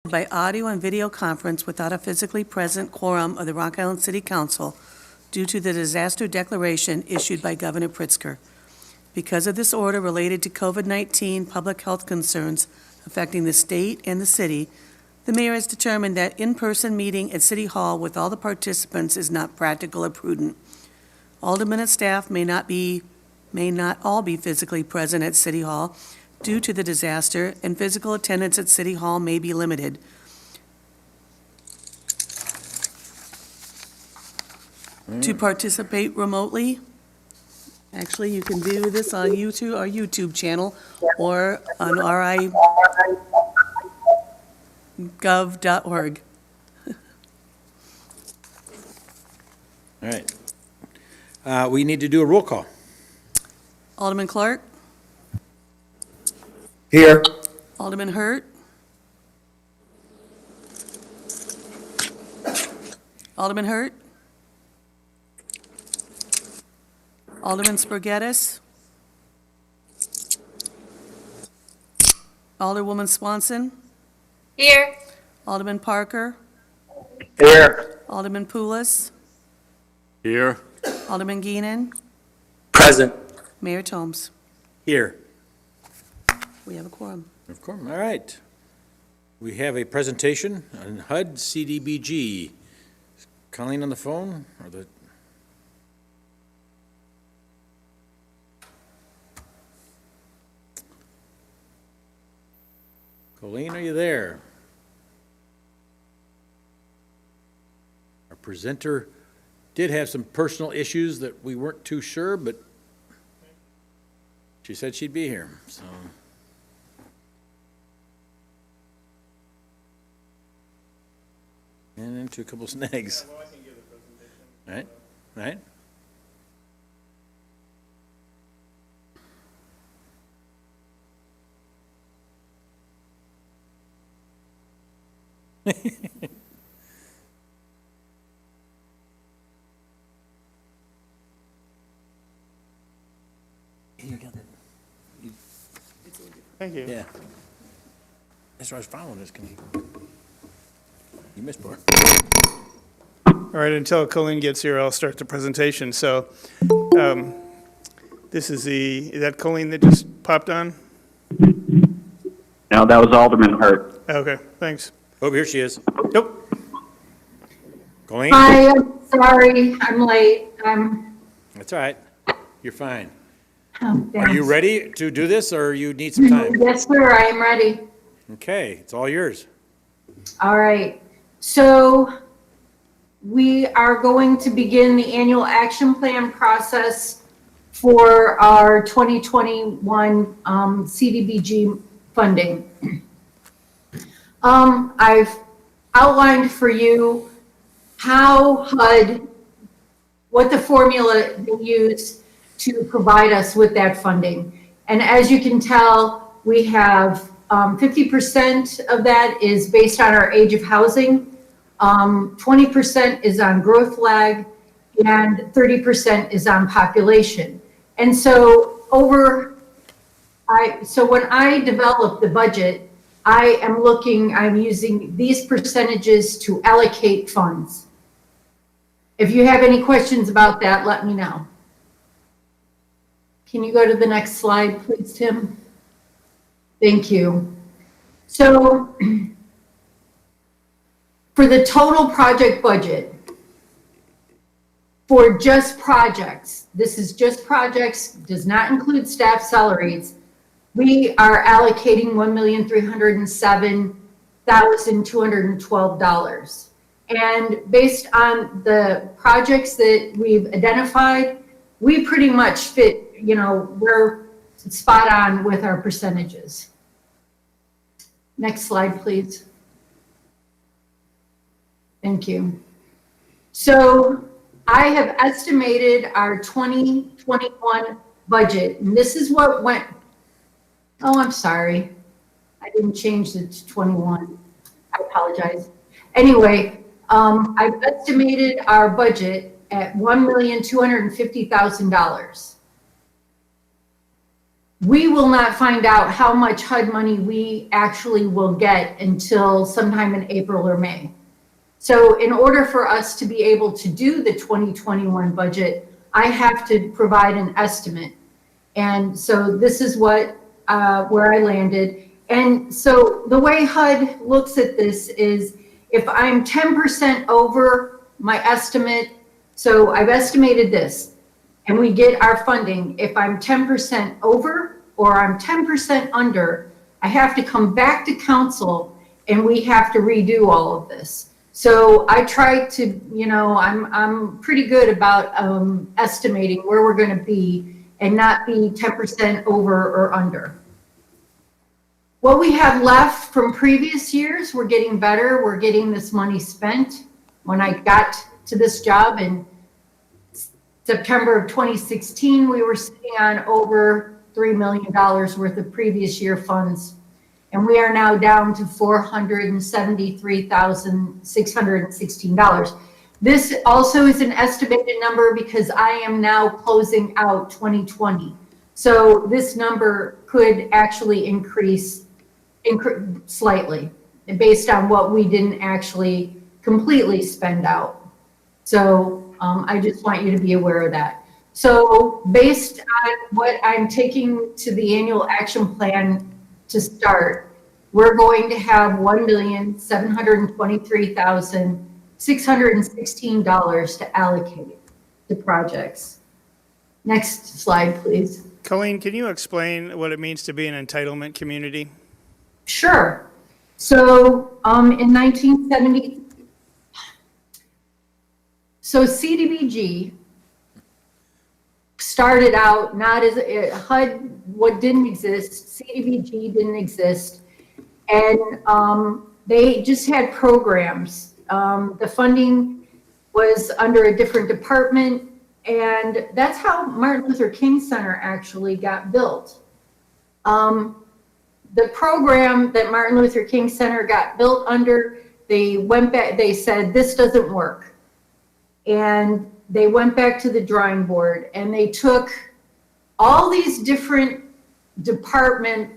by audio and video conference without a physically present quorum of the Rock Island City Council due to the disaster declaration issued by Governor Pritzker. Because of this order related to COVID-19 public health concerns affecting the state and the city, the mayor has determined that in-person meeting at City Hall with all the participants is not practical or prudent. Aldermen and staff may not all be physically present at City Hall due to the disaster, and physical attendance at City Hall may be limited. To participate remotely, actually, you can do this on YouTube, our YouTube channel, or on rigov.org. All right. We need to do a roll call. Alderman Clark? Here. Alderman Hurt? Alderman Hurt? Alderman Spurgettis? Alderwoman Swanson? Here. Alderman Parker? Here. Alderman Poulos? Here. Alderman Geenan? Present. Mayor Holmes? Here. We have a quorum. Of course. All right. We have a presentation on HUD CDBG. Is Colleen on the phone? Or the... Colleen, are you there? Our presenter did have some personal issues that we weren't too sure, but she said she'd be here, so. And into a couple snags. Well, I can give the presentation. All right, all right. You got that? Thank you. Yeah. That's what I was following this. You missed part. All right, until Colleen gets here, I'll start the presentation. So this is that Colleen that just popped on? No, that was Alderman Hurt. Okay, thanks. Oh, here she is. Nope. Colleen? Hi, I'm sorry, I'm late. That's all right. You're fine. Oh, Are you ready to do this, or you need some time? Yes, sir, I am ready. Okay, it's all yours. All right, so we are going to begin the annual action plan process for our 2021 CDBG funding. I've outlined for you how HUD, what the formula they use to provide us with that funding. And as you can tell, we have 50% of that is based on our age of housing, 20% is on growth lag, and 30% is on population. And so when I develop the budget, I'm using these percentages to allocate funds. If you have any questions about that, let me know. Can you go to the next slide, please, Tim? Thank you. So for the total project budget, for just projects, this is just projects, does not include staff salaries, we are allocating $1,307,212. And based on the projects that we've identified, we pretty much fit, we're spot on with our percentages. Next slide, please. Thank you. So I have estimated our 2021 budget, and this is what went, oh, I'm sorry. I didn't change it to 21. I apologize. Anyway, I've estimated our budget at $1,250,000. we will not find out how much HUD money we actually will get until sometime in April or May. So in order for us to be able to do the 2021 budget, I have to provide an estimate. And so this is what, where I landed. And so the way HUD looks at this is if I'm 10% over my estimate, so I've estimated this, and we get our funding, if I'm 10% over or I'm 10% under, I have to come back to council and we have to redo all of this. So I try to, you know, I'm pretty good about estimating where we're going to be and not be 10% over or under. What we have left from previous years, we're getting better. We're getting this money spent. When I got to this job in September of 2016, we were sitting on over $3 million worth of previous year funds. And we are now down to $473,616. This also is an estimated number because I am now closing out 2020. So this number could actually increase slightly based on what we didn't actually completely spend out. So I just want you to be aware of that. So based on what I'm taking to the annual action plan to start, we're going to have $1,723,616 to allocate to projects. Next slide, please. Colleen, can you explain what it means to be an entitlement community? Sure. So in 1970, so CDBG started out not as HUD, what didn't exist, CDBG didn't exist, and they just had programs. The funding was under a different department, and that's how Martin Luther King Center actually got built. The program that Martin Luther King Center got built under, they went back, they said, this doesn't work. And they went back to the drawing board and they took all these different different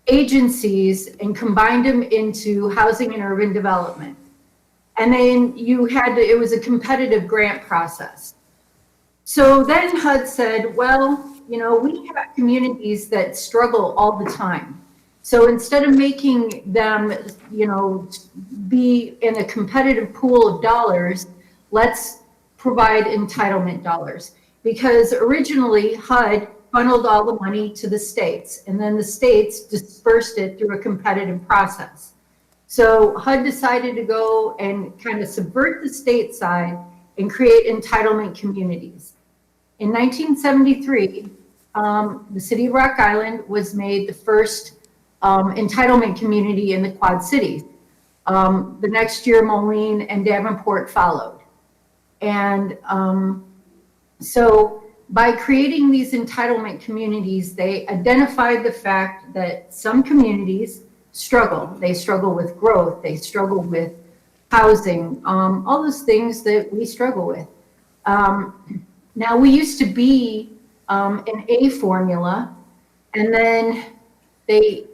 agencies and combined them into housing and urban development. And then it was a competitive grant process. So then HUD said, well, you know, we have communities that struggle all the time. So instead of making them, you know, be in a competitive pool of dollars, let's provide entitlement dollars. Because originally HUD funneled all the money to the states, and then the states dispersed it through a competitive process. So HUD decided to go and kind of subvert the state side and create entitlement communities. In 1973, the city of Rock Island was made the first entitlement community in the Quad Cities. The next year, Moline and Davenport followed. And so by creating these entitlement communities, they identified the fact that some communities struggle. They struggle with growth. They struggle with housing, all those things that we struggle with. Now, we used to be an A formula, and then they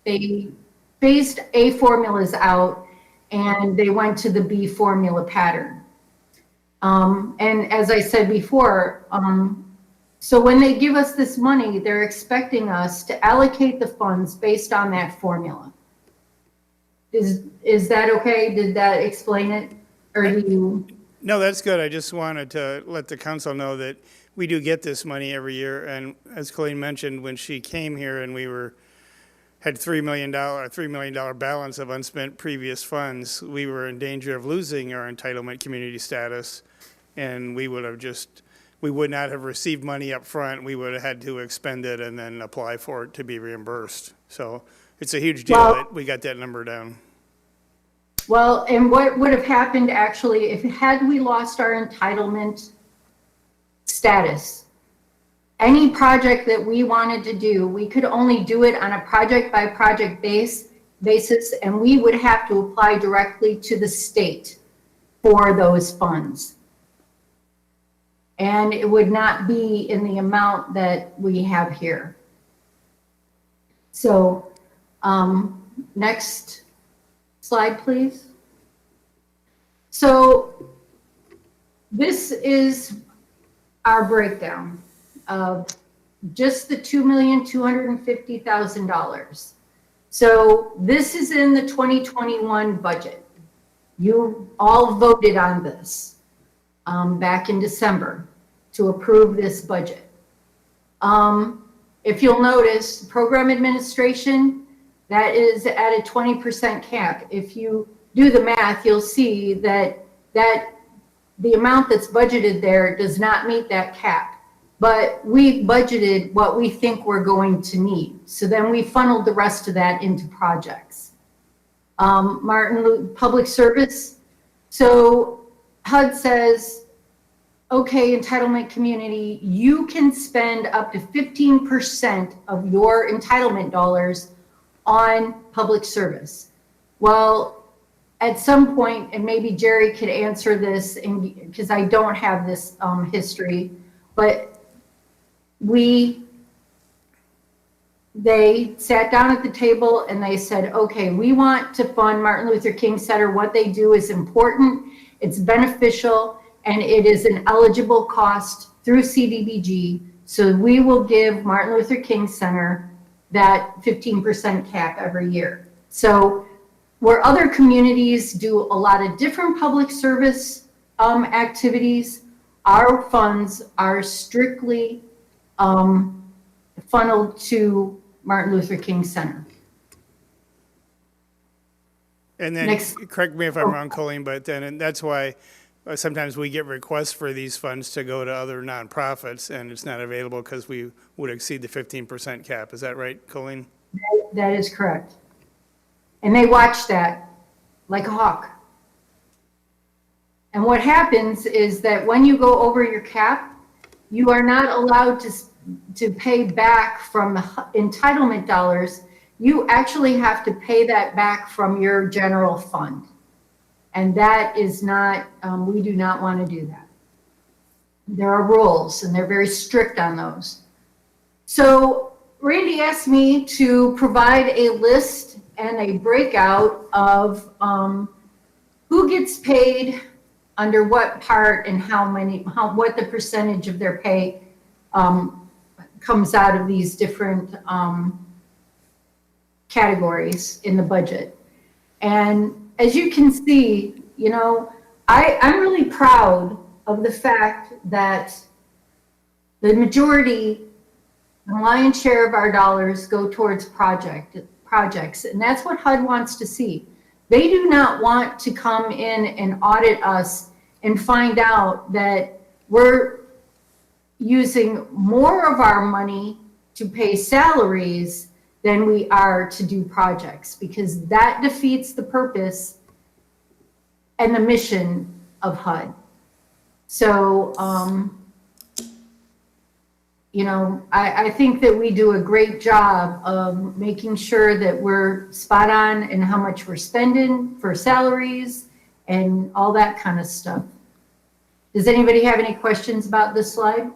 phased A formulas out, and they went to the B formula pattern. And as I said before, so when they give us this money, they're expecting us to allocate the funds based on that formula. Is that okay? Did that explain it? Or do you? No, that's good. I just wanted to let the council know that we do get this money every year. And as Colleen mentioned, when she came here and we had $3 million balance of unspent previous funds, we were in danger of losing our entitlement community status. And we would not have received money up front. We would have had to expend it and then apply for it to be reimbursed. So it's a huge deal that we got that number down. Well, and what would have happened actually, had we lost our entitlement status, any project that we wanted to do, we could only do it on a project by project basis, and we would have to apply directly to the state for those funds. And it would not be in the amount that we have here. So, next slide, please. So this is our breakdown of just the $2,250,000. So this is in the 2021 budget. You all voted on this back in December to approve this budget. If you'll notice, program administration, that is at a 20% cap. If you do the math, you'll see that the amount that's budgeted there does not meet that cap. But we budgeted what we think we're going to need. So then we funneled the rest of that into projects. Public service. So HUD says, okay, entitlement community, you can spend up to 15% of your entitlement dollars on public service. Well, at some point, and maybe Jerry could answer this, because I don't have this history, but they sat down at the table and they said, okay, we want to fund Martin Luther King Center. What they do is important, it's beneficial, and it is an eligible cost through CDBG. So we will give Martin Luther King Center that 15% cap every year. So where other communities do a lot of different public service activities, our funds are strictly funneled to Martin Luther King Center. And then, correct me if I'm wrong, Colleen, but then and that's why sometimes we get requests for these funds to go to other nonprofits, and it's not available because we would exceed the 15% cap. Is that right, Colleen? That is correct. And they watch that like a hawk. And what happens is that when you go over your cap, you are not allowed to pay back from the entitlement dollars. You actually have to pay that back from your general fund. And that is not, we do not want to do that. There are rules and they're very strict on those. So Randy asked me to provide a list and a breakout of who gets paid under what part and what the percentage of their pay comes out of these different categories in the budget. And as you can see, you know, I'm really proud of the fact that the majority, the lion's share of our dollars go towards projects, and that's what HUD wants to see. They do not want to come in and audit us and find out that we're using more of our money to pay salaries than we are to do projects, because that defeats the purpose and the mission of HUD. So, you know, I think that we do a great job of making sure that we're spot on in how much we're spending for salaries and all that kind of stuff. Does anybody have any questions about this slide?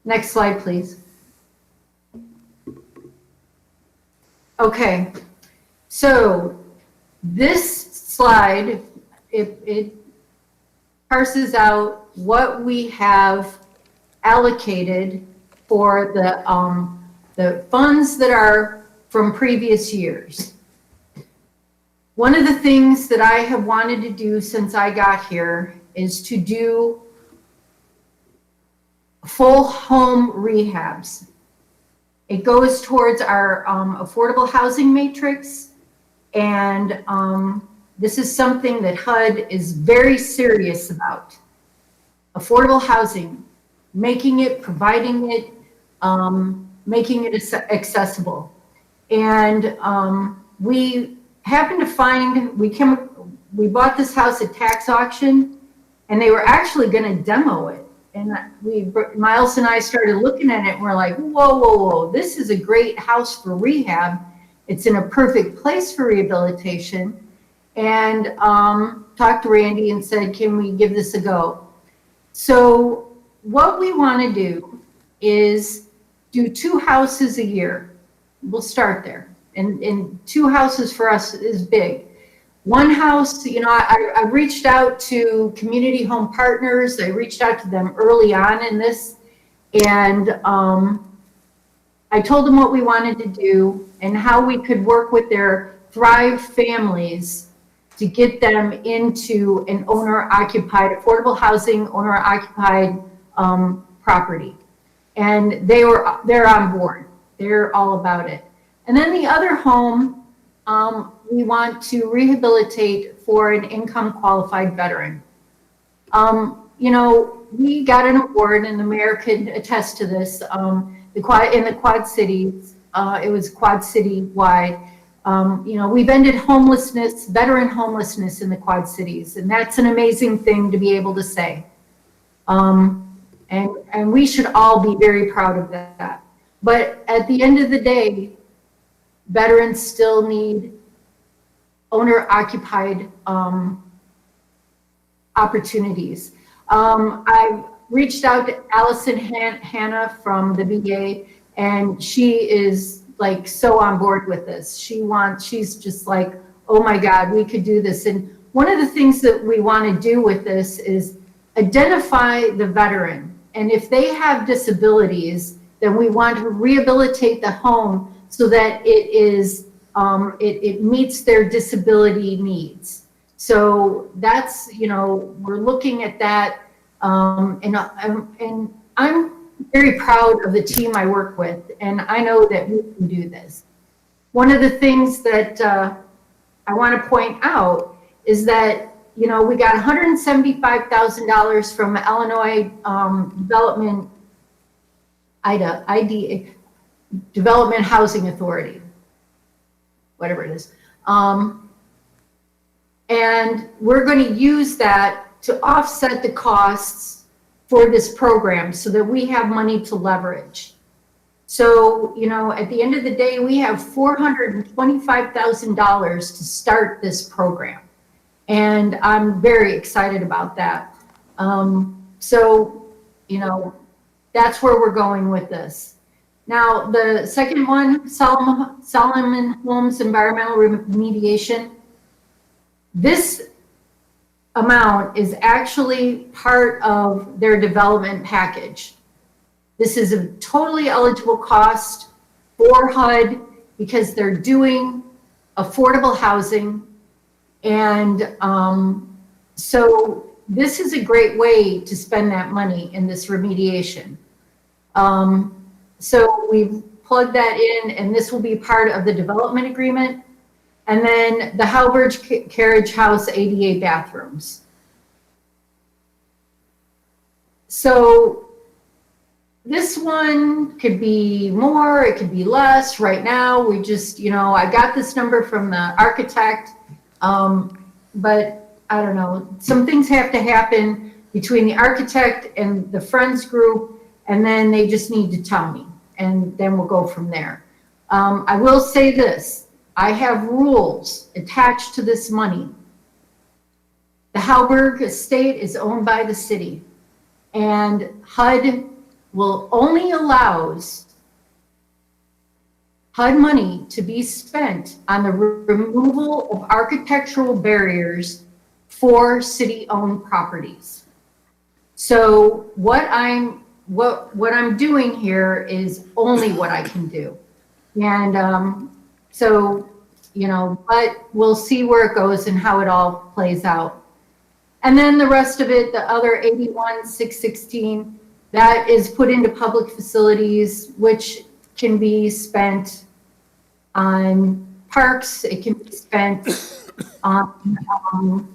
Next slide, please. Okay, so this slide, it parses out what we have allocated for the funds that are from previous years. One of the things that I have wanted to do since I got here is to do full home rehabs. It goes towards our affordable housing matrix, and this is something that HUD is very serious about. Affordable housing, making it, providing it, making it accessible. And we happened to find, we bought this house at tax auction, and they were actually going to demo it. And Miles and I started looking at it, and we're like, whoa, whoa, whoa, this is a great house for rehab. It's in a perfect place for rehabilitation. And talked to Randy and said, can we give this a go? So what we want to do is do 2 houses a year. We'll start there. And 2 houses for us is big. One house, I reached out to Community Home Partners. I reached out to them early on in this. And I told them what we wanted to do and how we could work with their Thrive families to get them into an owner-occupied, affordable housing, owner-occupied property. And they're on board. They're all about it. And then the other home, we want to rehabilitate for an income-qualified veteran. We got an award, and the mayor can attest to this, in the Quad Cities. It was Quad City-wide. We've ended homelessness, veteran homelessness in the Quad Cities, and that's an amazing thing to be able to say. And we should all be very proud of that. But at the end of the day, veterans still need owner-occupied opportunities. I reached out to Allison Hanna from the VA, and she is like so on board with this. She's just like, oh my God, we could do this. And one of the things that we want to do with this is identify the veteran. And if they have disabilities, then we want to rehabilitate the home so that it meets their disability needs. So that's, we're looking at that. And I'm very proud of the team I work with, and I know that we can do this. One of the things that I want to point out is that, we got $175,000 from Illinois Development, IDA, Development Housing Authority, whatever it is. And we're going to use that to offset the costs for this program so that we have money to leverage. So, at the end of the day, we have $425,000 to start this program. And I'm very excited about that. That's where we're going with this. Now, the second one, Solomon Holmes Environmental Remediation. This amount is actually part of their development package. This is a totally eligible cost for HUD because they're doing affordable housing. And so this is a great way to spend that money in this remediation. So we've plugged that in, and this will be part of the development agreement. And then the Halbridge Carriage House ADA bathrooms. So this one could be more, it could be less. Right now, we just, I got this number from the architect, but I don't know. Some things have to happen between the architect and the Friends group, and then they just need to tell me, and then we'll go from there. I will say this. I have rules attached to this money. The Halberg estate is owned by the city, and HUD will only allows HUD money to be spent on the removal of architectural barriers for city-owned properties. So what I'm doing here is only what I can do. And so, but we'll see where it goes and how it all plays out. And then the rest of it, the other 81,616, that is put into public facilities, which can be spent on parks. It can be spent on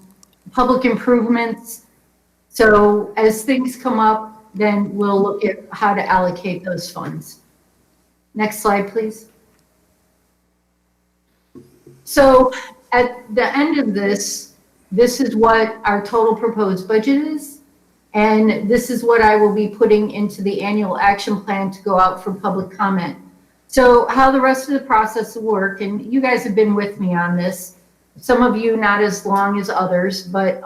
public improvements. So as things come up, then we'll look at how to allocate those funds. Next slide, please. So at the end of this is what our total proposed budget is. And this is what I will be putting into the annual action plan to go out for public comment. So how the rest of the process will work, and you guys have been with me on this, some of you not as long as others, but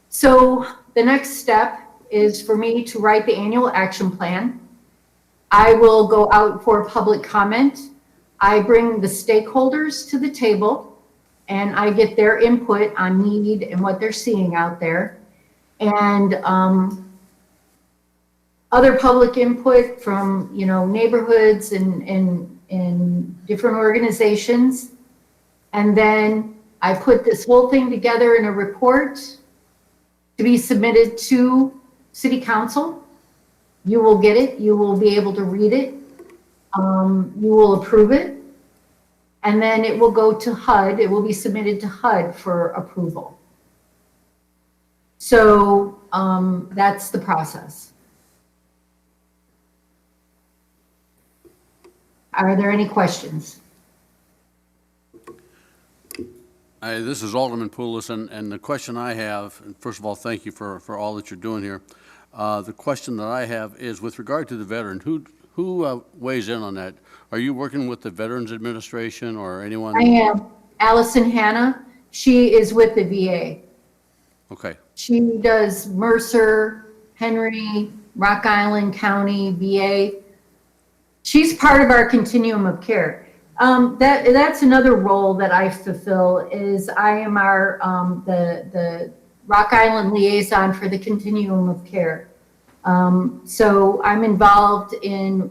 so the next step is for me to write the annual action plan. I will go out for public comment. I bring the stakeholders to the table and I get their input on need and what they're seeing out there. And other public input from, neighborhoods and different organizations. And then I put this whole thing together in a report to be submitted to City Council. You will get it. You will be able to read it. You will approve it. And then it will go to HUD. It will be submitted to HUD for approval. So that's the process. Are there any questions? This is Alderman Poulos, and the question I have, and first of all, thank you for all that you're doing here. The question that I have is with regard to the veteran, who weighs in on that? Are you working with the Veterans Administration or anyone? I am. Allison Hanna, she is with the VA. Okay. She does Mercer, Henry, Rock Island County, VA. She's part of our continuum of care. That's another role that I fulfill is I am our the Rock Island liaison for the continuum of care. So I'm involved in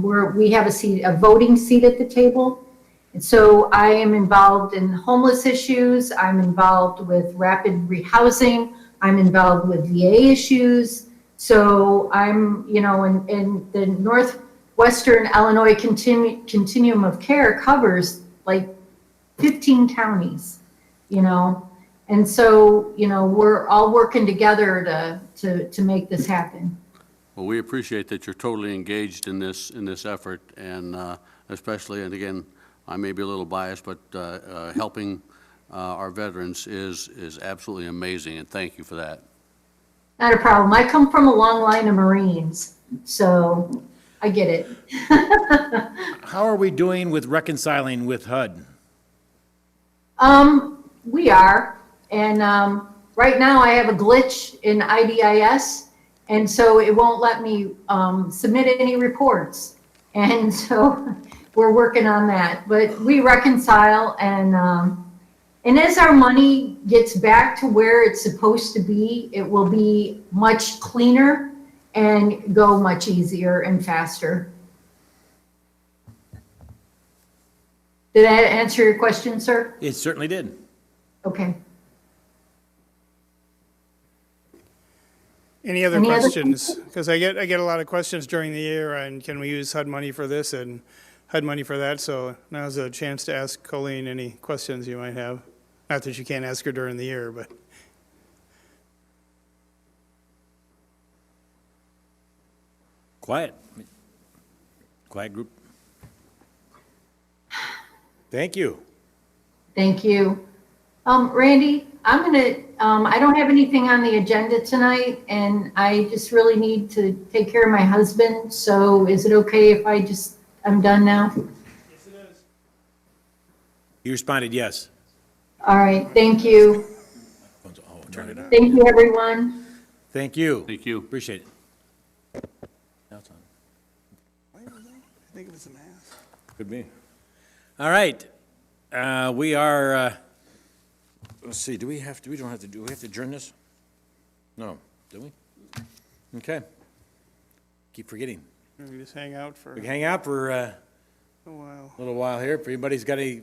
where we have a voting seat at the table. And so I am involved in homeless issues. I'm involved with rapid rehousing. I'm involved with VA issues. So I'm, in the Northwestern Illinois continuum of care covers like 15 counties, and so, we're all working together to make this happen. Well, we appreciate that you're totally engaged in this effort, and especially, and again, I may be a little biased, but helping our veterans is absolutely amazing, and thank you for that. Not a problem. I come from a long line of Marines, so I get it. How are we doing with reconciling with HUD? We are. And right now I have a glitch in IDIS, and so it won't let me submit any reports. And so we're working on that. But we reconcile, and as our money gets back to where it's supposed to be, it will be much cleaner and go much easier and faster. Did that answer your question, sir? It certainly did. Okay. Any other Any other questions? Because I get a lot of questions during the year, and can we use HUD money for this and HUD money for that? So now's a chance to ask Colleen any questions you might have. Not that you can't ask her during the year, but. Quiet group. Thank you. Thank you. Randy, I don't have anything on the agenda tonight, and I just really need to take care of my husband. So is it okay if I'm done now? Yes, it is. You responded yes. All right, thank you. Oh, turn it on. Thank you, everyone. Thank you. Thank you. Appreciate it. Now it's on. I think it was a math. Could be. All right. We are, let's see, do we have to adjourn this? No, do we? Okay. Keep forgetting. We just hang out for We can hang out for a while. a little while here. If anybody's got any